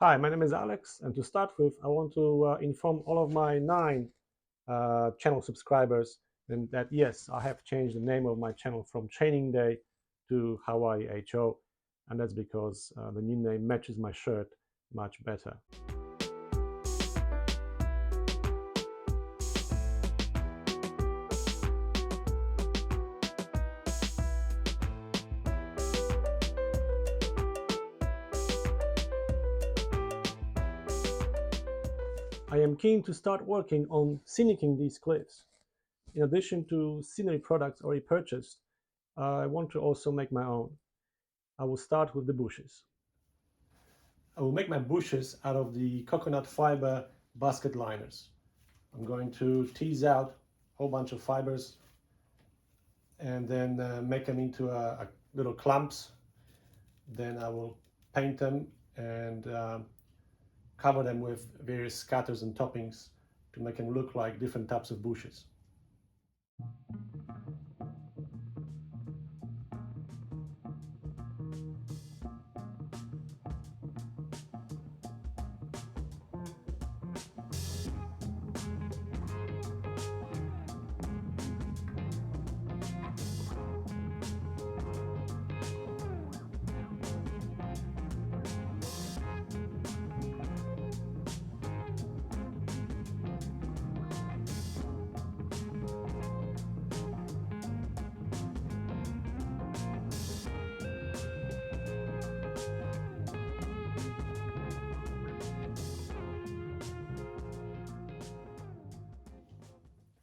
Hi, my name is Alex, and to start with, I want to inform all of my nine channel subscribers and that yes, I have changed the name of my channel from Training Day to Hawaii HO, and that's because the new name matches my shirt much better. I am keen to start working on scenicking these cliffs. In addition to scenery products already purchased, I want to also make my own. I will start with the bushes. I will make my bushes out of the coconut fiber basket liners. I'm going to tease out a whole bunch of fibers and then make them into a little clumps. Then I will paint them and cover them with various scatters and toppings to make them look like different types of bushes.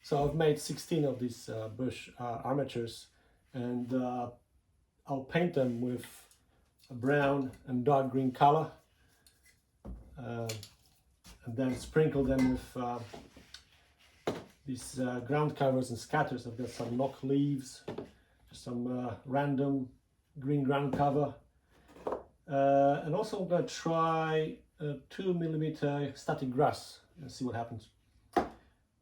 So I've made 16 of these bush armatures, and I'll paint them with a brown and dark green color, uh, and then sprinkle them with these ground covers and scatters. I've got some knock leaves, just some random green ground cover, and also I'm going to try a 2 mm static grass and see what happens.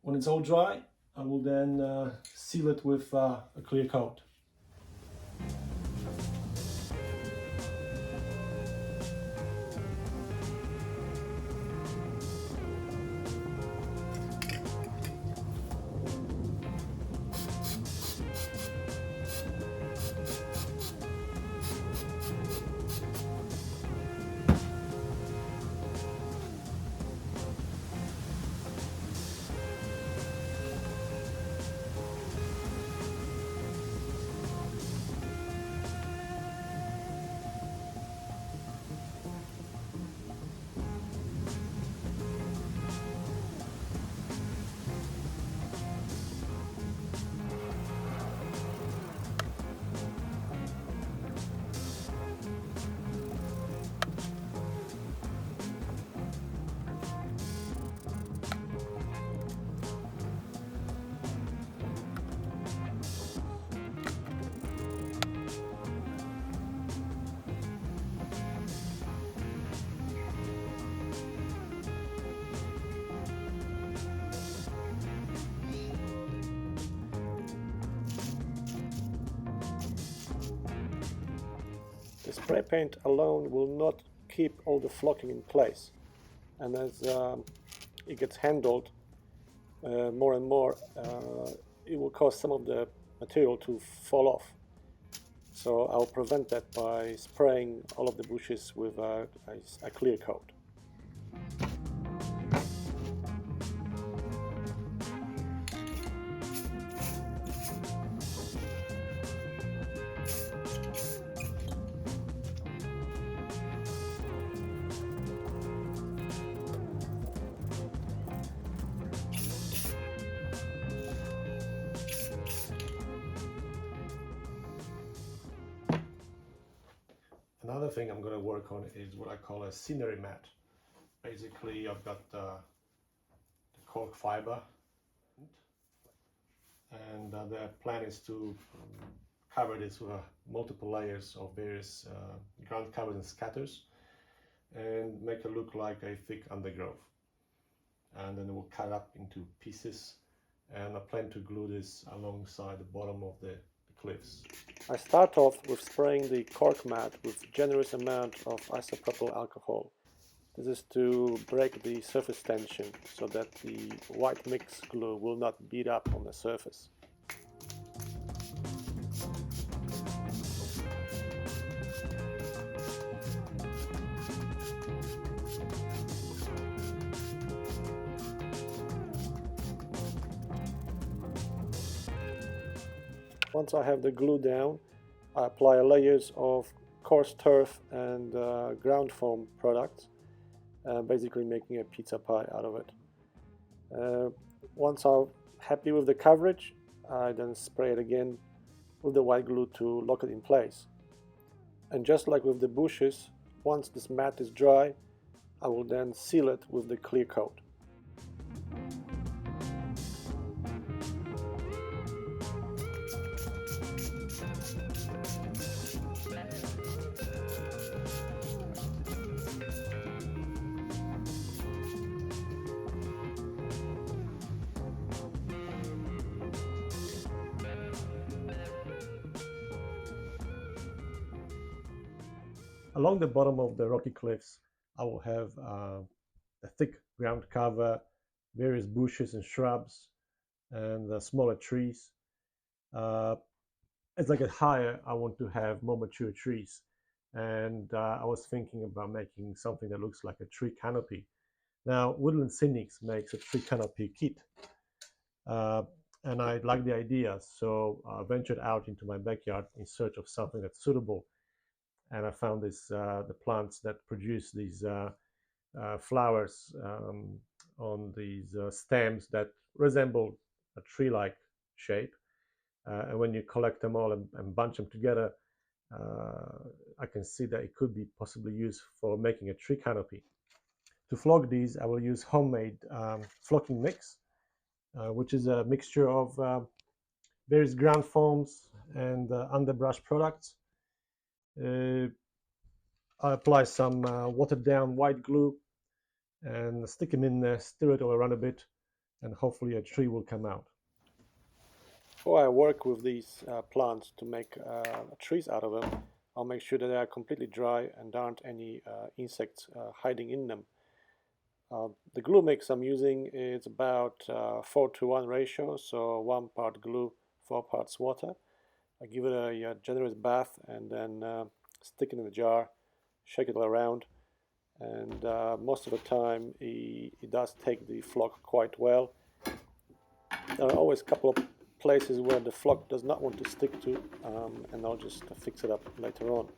When it's all dry, I will then seal it with a clear coat. The spray paint alone will not keep all the flocking in place, and as it gets handled more and more, it will cause some of the material to fall off. So I'll prevent that by spraying all of the bushes with a clear coat. Another thing I'm going to work on is what I call a scenery mat. Basically, I've got the cork fiber, and the plan is to cover this with multiple layers of various ground covers and scatters and make it look like a thick undergrowth. And then we'll cut up into pieces, and I plan to glue this alongside the bottom of the cliffs. I start off with spraying the cork mat with generous amount of isopropyl alcohol. This is to break the surface tension so that the white mix glue will not beat up on the surface. Once I have the glue down, I apply layers of coarse turf and ground foam products, basically making a pizza pie out of it. Once I'm happy with the coverage, I then spray it again with the white glue to lock it in place. And just like with the bushes, once this mat is dry, I will then seal it with the clear coat. Along the bottom of the rocky cliffs, I will have a thick ground cover, various bushes and shrubs, and smaller trees. Uh, as I get higher, I want to have more mature trees. And I was thinking about making something that looks like a tree canopy. Now, Woodland Cynics makes a tree canopy kit. Uh, and I liked the idea, so I ventured out into my backyard in search of something that's suitable. And I found the plants that produce these flowers on these stems that resemble a tree-like shape. And when you collect them all and bunch them together, I can see that it could be possibly used for making a tree canopy. To flog these, I will use homemade flocking mix, which is a mixture of various ground foams and underbrush products. I apply some watered down white glue and stick them in there, stir it all around a bit, and hopefully a tree will come out. Before I work with these plants to make trees out of them, I'll make sure that they are completely dry and there aren't any insects hiding in them. The glue mix I'm using is about 4:1 ratio, so 1 part glue, 4 parts water. I give it a generous bath and then stick it in the jar, shake it all around, and most of the time it does take the flock quite well. There are always a couple of places where the flock does not want to stick to, and I'll just fix it up later on.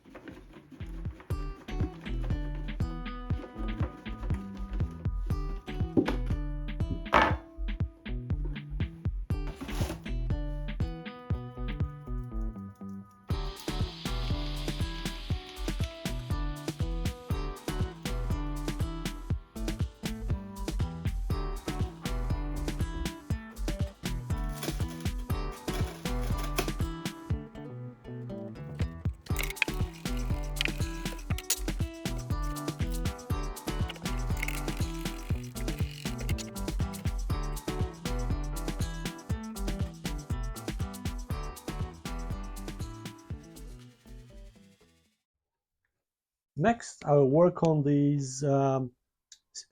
Next, I will work on these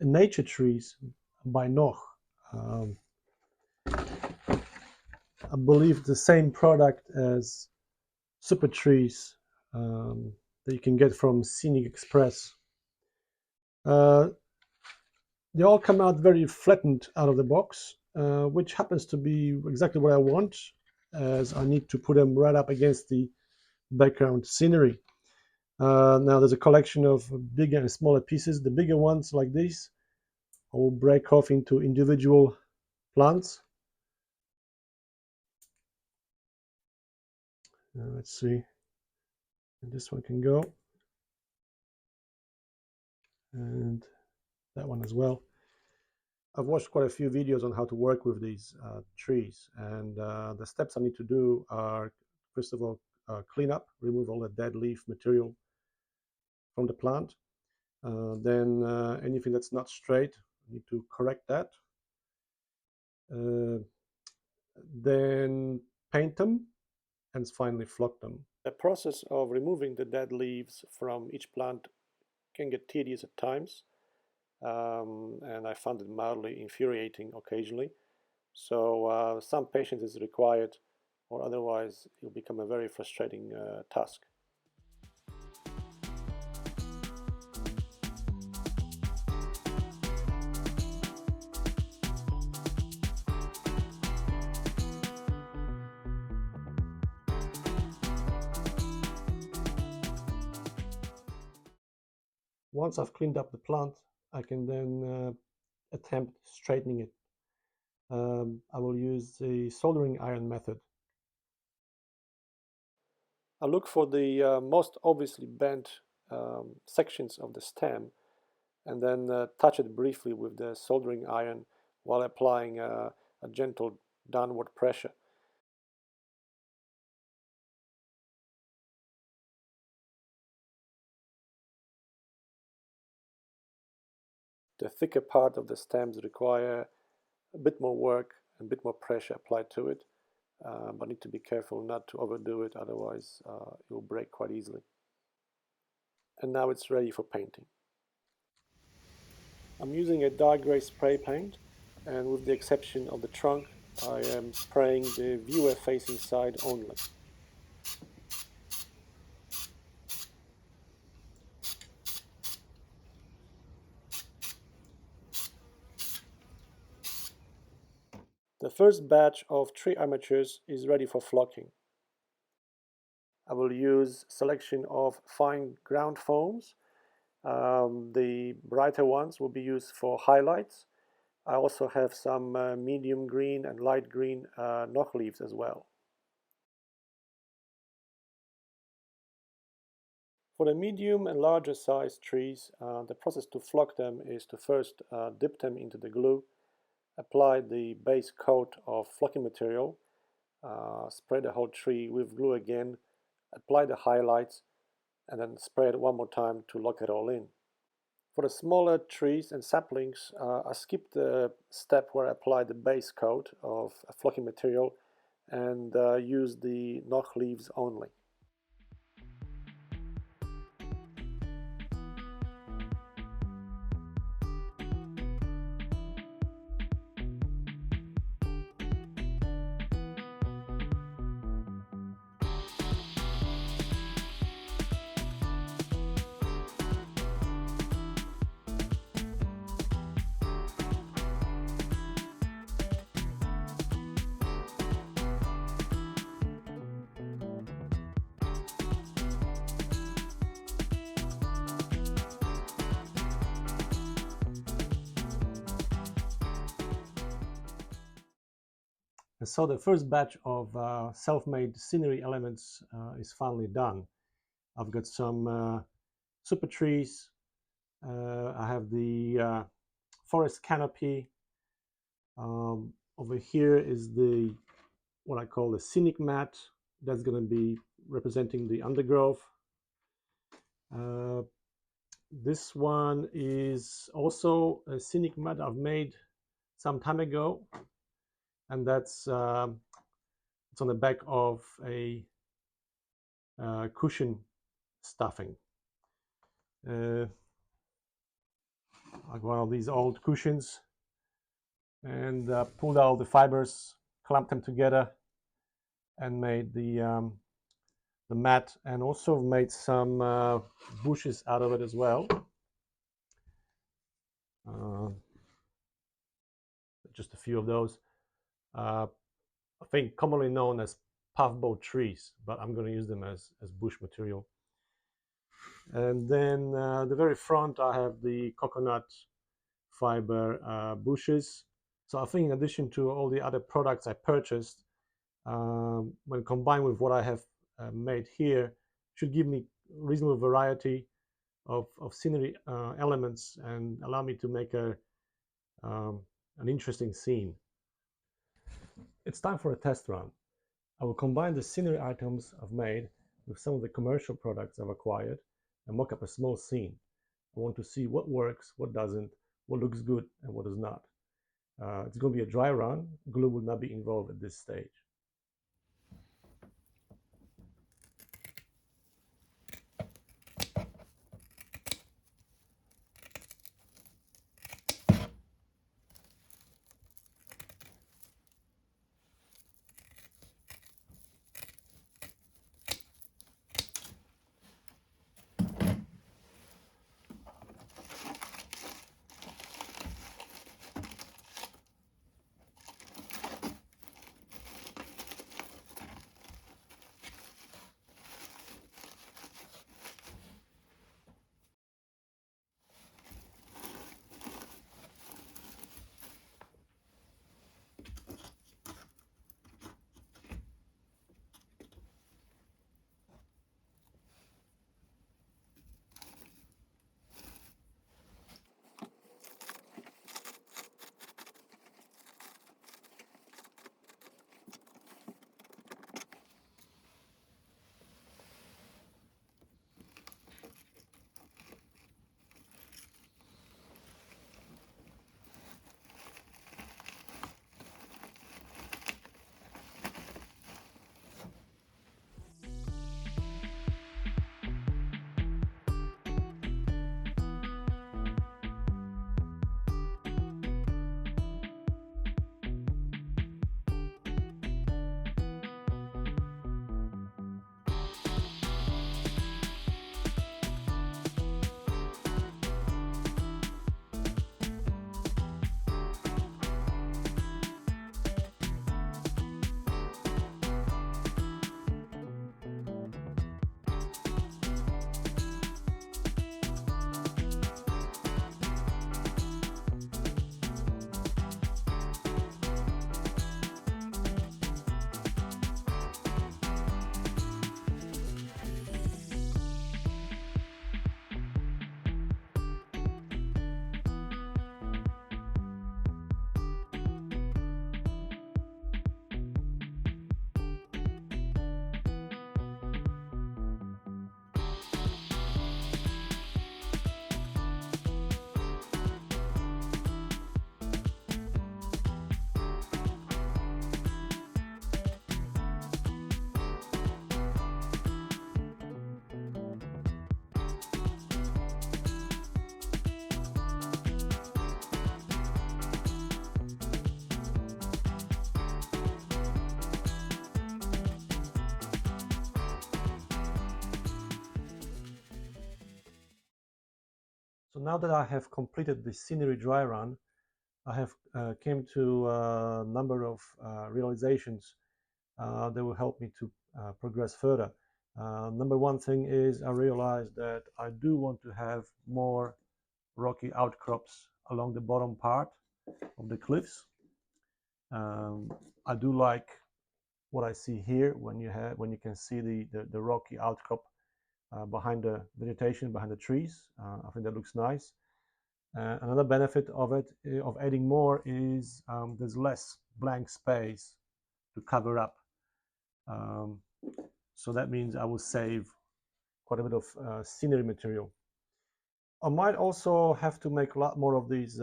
nature trees by Noch. Um, I believe the same product as super trees that you can get from Scenic Express. They all come out very flattened out of the box, which happens to be exactly what I want, as I need to put them right up against the background scenery. Now there's a collection of bigger and smaller pieces. The bigger ones, like these, I will break off into individual plants. Let's see. And this one can go, and that one as well. I've watched quite a few videos on how to work with these trees, and the steps I need to do are, first of all, clean up, remove all the dead leaf material from the plant. Then anything that's not straight, I need to correct that. Then paint them, and finally flock them. The process of removing the dead leaves from each plant can get tedious at times. and I found it mildly infuriating occasionally. So some patience is required, or otherwise it will become a very frustrating task. Once I've cleaned up the plant, I can then attempt straightening it. I will use the soldering iron method. I look for the most obviously bent sections of the stem and then touch it briefly with the soldering iron while applying a gentle downward pressure. The thicker part of the stems require a bit more work and a bit more pressure applied to it, but need to be careful not to overdo it, otherwise it will break quite easily. And now it's ready for painting. I'm using a dark grey spray paint, and with the exception of the trunk, I am spraying the viewer facing side only. The first batch of tree armatures is ready for flocking. I will use selection of fine ground foams. The brighter ones will be used for highlights. I also have some medium green and light green knock leaves as well. For the medium and larger sized trees, the process to flock them is to first dip them into the glue, apply the base coat of flocking material, spray the whole tree with glue again, apply the highlights, and then spray it one more time to lock it all in. For the smaller trees and saplings, I skipped the step where I applied the base coat of flocking material and used the knock leaves only. And so the first batch of self-made scenery elements is finally done. I've got some super trees. I have the forest canopy. Over here is the what I call the scenic mat. That's going to be representing the undergrowth. This one is also a scenic mat I've made some time ago, and that's it's on the back of a cushion stuffing. I got one of these old cushions and pulled out the fibers, clamped them together, and made the mat, and also made some bushes out of it as well. Just a few of those. I think commonly known as puffball trees, but I'm going to use them as bush material. And then the very front, I have the coconut fiber bushes. So I think in addition to all the other products I purchased, when combined with what I have made here, should give me reasonable variety of scenery elements and allow me to make an interesting scene. It's time for a test run. I will combine the scenery items I've made with some of the commercial products I've acquired and mock up a small scene. I want to see what works, what doesn't, what looks good, and what does not. It's going to be a dry run. Glue will not be involved at this stage. So now that I have completed the scenery dry run, I have came to a number of realizations that will help me to progress further. Number one thing is I realized that I do want to have more rocky outcrops along the bottom part of the cliffs. I do like what I see here when you can see the rocky outcrop behind the vegetation, behind the trees. I think that looks nice. Another benefit of it, of adding more, is there's less blank space to cover up. Um, so that means I will save quite a bit of scenery material. I might also have to make a lot more of these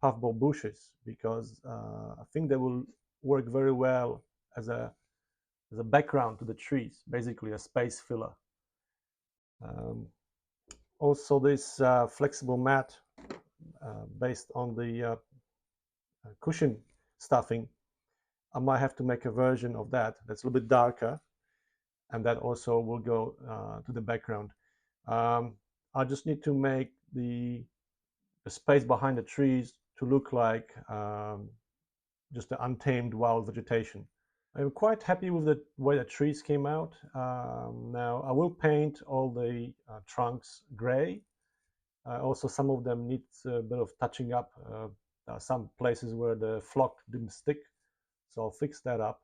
puffball bushes because I think they will work very well as a background to the trees, basically a space filler. Um, Also, this flexible mat based on the cushion stuffing, I might have to make a version of that that's a little bit darker, and that also will go to the background. I just need to make the space behind the trees to look like just the untamed wild vegetation. I'm quite happy with the way the trees came out. Now I will paint all the trunks gray. Also, some of them need a bit of touching up. There are some places where the flock didn't stick, so I'll fix that up.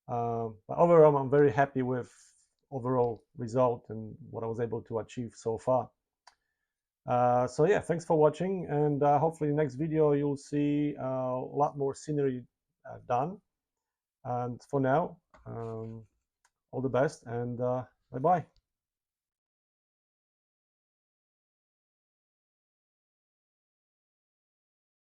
But overall, I'm very happy with overall result and what I was able to achieve so far. So yeah, thanks for watching, and hopefully next video you'll see a lot more scenery done. And for now, all the best, and bye bye.